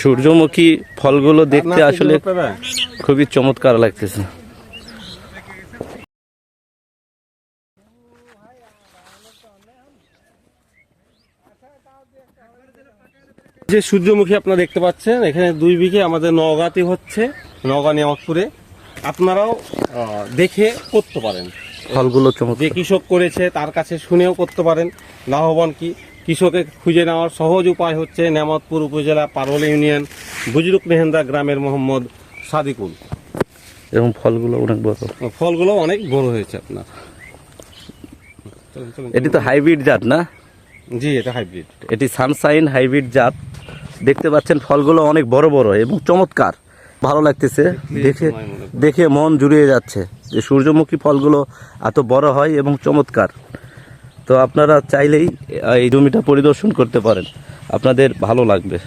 সূর্যমুখী ফলগুলো দেখতে আসলে খুবই চমৎকার লাগতেছে। যে সূর্যমুখী আপনারা দেখতে পাচ্ছেন, এখানে 2 বিঘে আমাদের নওগাঁতে হচ্ছে, নওগাঁ নিয়ামতপুরে। আপনারাও দেখে করতে পারেন। ফলগুলো যে চমৎকার। কৃষক করেছে তার কাছে শুনেও করতে পারেন। লাভবান কি কৃষকের খুঁজে নেওয়ার সহজ উপায় হচ্ছে নিয়ামতপুর উপজেলা পারোল ইউনিয়ন বুজরুক মেহেন্দা গ্রামের মোহাম্মদ সাদিকুল। এবং ফলগুলো অনেক বড়, ফলগুলো অনেক বড় হয়েছে আপনার। এটি তো হাইব্রিড জাত না? জি, এটা হাইব্রিড। এটি সানশাইন হাইব্রিড জাত। দেখতে পাচ্ছেন ফলগুলো অনেক বড় বড় এবং চমৎকার, ভালো লাগতেছে দেখে। দেখে মন জুড়িয়ে যাচ্ছে যে সূর্যমুখী ফলগুলো এত বড় হয় এবং চমৎকার। তো আপনারা চাইলেই এই জমিটা পরিদর্শন করতে পারেন, আপনাদের ভালো লাগবে।